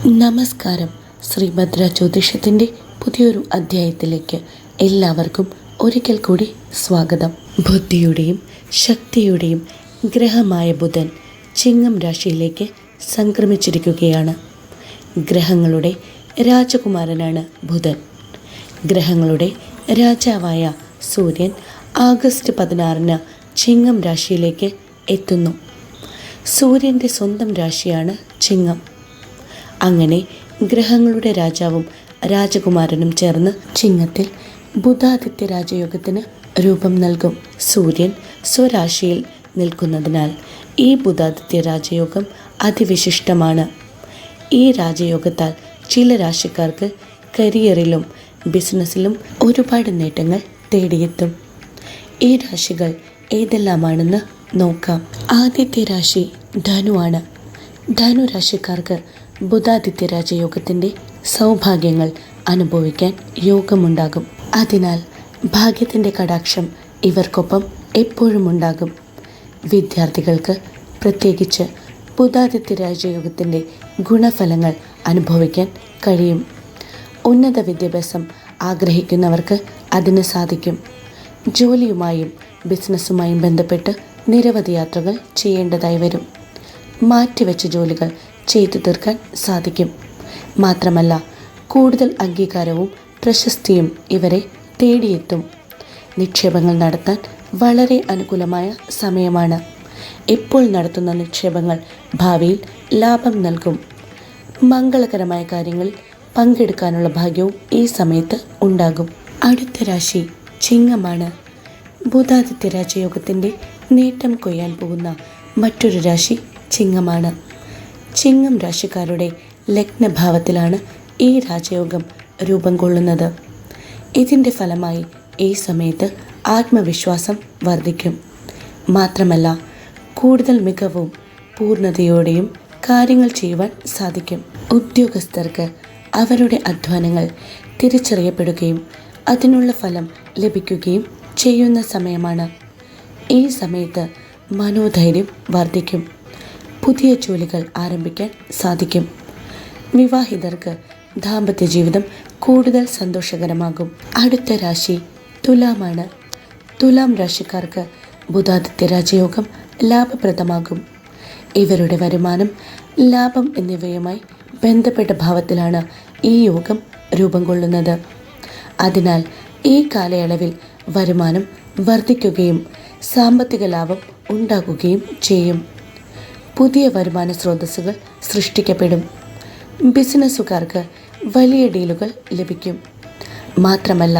നമസ്കാരം. ശ്രീഭദ്ര ജ്യോതിഷത്തിൻ്റെ പുതിയൊരു അധ്യായത്തിലേക്ക് എല്ലാവർക്കും ഒരിക്കൽ കൂടി സ്വാഗതം. ബുദ്ധിയുടെയും ശക്തിയുടെയും ഗ്രഹമായ ബുധൻ ചിങ്ങം രാശിയിലേക്ക് സംക്രമിച്ചിരിക്കുകയാണ്. ഗ്രഹങ്ങളുടെ രാജകുമാരനാണ് ബുധൻ. ഗ്രഹങ്ങളുടെ രാജാവായ സൂര്യൻ ആഗസ്റ്റ് 16 ചിങ്ങം രാശിയിലേക്ക് എത്തുന്നു. സൂര്യൻ്റെ സ്വന്തം രാശിയാണ് ചിങ്ങം. അങ്ങനെ ഗ്രഹങ്ങളുടെ രാജാവും രാജകുമാരനും ചേർന്ന് ചിങ്ങത്തിൽ ബുധാദിത്യ രാജയോഗത്തിന് രൂപം നൽകും. സൂര്യൻ സ്വരാശിയിൽ നിൽക്കുന്നതിനാൽ ഈ ബുധാദിത്യ രാജയോഗം അതിവിശിഷ്ടമാണ്. ഈ രാജയോഗത്താൽ ചില രാശിക്കാർക്ക് കരിയറിലും ബിസിനസ്സിലും ഒരുപാട് നേട്ടങ്ങൾ തേടിയെത്തും. ഈ രാശികൾ ഏതെല്ലാമാണെന്ന് നോക്കാം. ആദ്യത്തെ രാശി ധനുവാണ്. ധനു രാശിക്കാർക്ക് ബുധാദിത്യ രാജയോഗത്തിൻ്റെ സൗഭാഗ്യങ്ങൾ അനുഭവിക്കാൻ യോഗമുണ്ടാകും. അതിനാൽ ഭാഗ്യത്തിൻ്റെ കടാക്ഷം ഇവർക്കൊപ്പം എപ്പോഴും ഉണ്ടാകും. വിദ്യാർത്ഥികൾക്ക് പ്രത്യേകിച്ച് ബുധാദിത്യ രാജയോഗത്തിൻ്റെ ഗുണഫലങ്ങൾ അനുഭവിക്കാൻ കഴിയും. ഉന്നത വിദ്യാഭ്യാസം ആഗ്രഹിക്കുന്നവർക്ക് അതിന് സാധിക്കും. ജോലിയുമായും ബിസിനസ്സുമായും ബന്ധപ്പെട്ട് നിരവധി യാത്രകൾ ചെയ്യേണ്ടതായി വരും. മാറ്റിവെച്ച ജോലികൾ ചെയ്തു തീർക്കാൻ സാധിക്കും. മാത്രമല്ല, കൂടുതൽ അംഗീകാരവും പ്രശസ്തിയും ഇവരെ തേടിയെത്തും. നിക്ഷേപങ്ങൾ നടത്താൻ വളരെ അനുകൂലമായ സമയമാണ്. ഇപ്പോൾ നടത്തുന്ന നിക്ഷേപങ്ങൾ ഭാവിയിൽ ലാഭം നൽകും. മംഗളകരമായ കാര്യങ്ങളിൽ പങ്കെടുക്കാനുള്ള ഭാഗ്യവും ഈ സമയത്ത് ഉണ്ടാകും. അടുത്ത രാശി ചിങ്ങമാണ്. ബുധാദിത്യ രാജയോഗത്തിൻ്റെ നേട്ടം കൊയ്യാൻ പോകുന്ന മറ്റൊരു രാശി ചിങ്ങമാണ്. ചിങ്ങം രാശിക്കാരുടെ ലഗ്നഭാവത്തിലാണ് ഈ രാജയോഗം രൂപം കൊള്ളുന്നത്. ഇതിൻ്റെ ഫലമായി ഈ സമയത്ത് ആത്മവിശ്വാസം വർദ്ധിക്കും. മാത്രമല്ല, കൂടുതൽ മികവും പൂർണ്ണതയോടെയും കാര്യങ്ങൾ ചെയ്യുവാൻ സാധിക്കും. ഉദ്യോഗസ്ഥർക്ക് അവരുടെ അധ്വാനങ്ങൾ തിരിച്ചറിയപ്പെടുകയും അതിനുള്ള ഫലം ലഭിക്കുകയും ചെയ്യുന്ന സമയമാണ്. ഈ സമയത്ത് മനോധൈര്യം വർദ്ധിക്കും. പുതിയ ജോലികൾ ആരംഭിക്കാൻ സാധിക്കും. വിവാഹിതർക്ക് ദാമ്പത്യ ജീവിതം കൂടുതൽ സന്തോഷകരമാകും. അടുത്ത രാശി തുലാമാണ്. തുലാം രാശിക്കാർക്ക് ബുധാദിത്യ രാജയോഗം ലാഭപ്രദമാകും. ഇവരുടെ വരുമാനം, ലാഭം എന്നിവയുമായി ബന്ധപ്പെട്ട ഭാവത്തിലാണ് ഈ യോഗം രൂപം കൊള്ളുന്നത്. അതിനാൽ ഈ കാലയളവിൽ വരുമാനം വർദ്ധിക്കുകയും സാമ്പത്തിക ലാഭം ഉണ്ടാകുകയും ചെയ്യും. പുതിയ വരുമാന സ്രോതസ്സുകൾ സൃഷ്ടിക്കപ്പെടും. ബിസിനസ്സുകാർക്ക് വലിയ ഡീലുകൾ ലഭിക്കും. മാത്രമല്ല,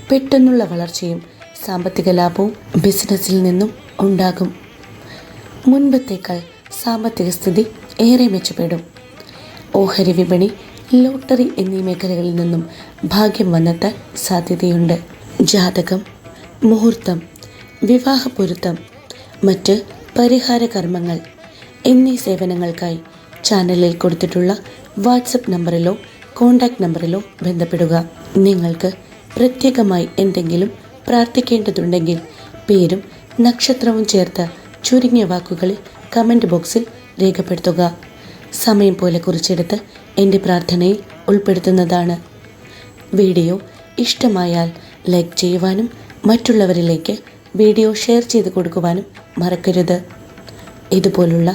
പെട്ടെന്നുള്ള വളർച്ചയും സാമ്പത്തിക ലാഭവും ബിസിനസ്സിൽ നിന്നും ഉണ്ടാകും. മുൻപത്തേക്കാൾ സാമ്പത്തിക സ്ഥിതി ഏറെ മെച്ചപ്പെടും. ഓഹരി വിപണി, ലോട്ടറി എന്നീ മേഖലകളിൽ നിന്നും ഭാഗ്യം വന്നെത്താൻ സാധ്യതയുണ്ട്. ജാതകം, മുഹൂർത്തം, വിവാഹ പൊരുത്തം, മറ്റ് പരിഹാര കർമ്മങ്ങൾ എന്നീ സേവനങ്ങൾക്കായി ചാനലിൽ കൊടുത്തിട്ടുള്ള വാട്സപ്പ് നമ്പറിലോ കോൺടാക്റ്റ് നമ്പറിലോ ബന്ധപ്പെടുക. നിങ്ങൾക്ക് പ്രത്യേകമായി എന്തെങ്കിലും പ്രാർത്ഥിക്കേണ്ടതുണ്ടെങ്കിൽ പേരും നക്ഷത്രവും ചേർത്ത് ചുരുങ്ങിയ വാക്കുകളിൽ കമൻറ്റ് ബോക്സിൽ രേഖപ്പെടുത്തുക. സമയം പോലെ കുറിച്ചെടുത്ത് എൻ്റെ പ്രാർത്ഥനയിൽ ഉൾപ്പെടുത്തുന്നതാണ്. വീഡിയോ ഇഷ്ടമായാൽ ലൈക്ക് ചെയ്യുവാനും മറ്റുള്ളവരിലേക്ക് വീഡിയോ ഷെയർ ചെയ്ത് കൊടുക്കുവാനും മറക്കരുത്. ഇതുപോലുള്ള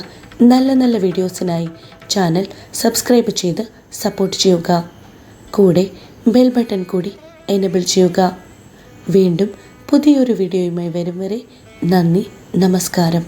നല്ല നല്ല വീഡിയോസിനായി ചാനൽ സബ്സ്ക്രൈബ് ചെയ്ത് സപ്പോർട്ട് ചെയ്യുക. കൂടെ ബെൽ ബട്ടൺ കൂടി എനേബിൾ ചെയ്യുക. വീണ്ടും പുതിയൊരു വീഡിയോയുമായി വരും വരെ നന്ദി, നമസ്കാരം.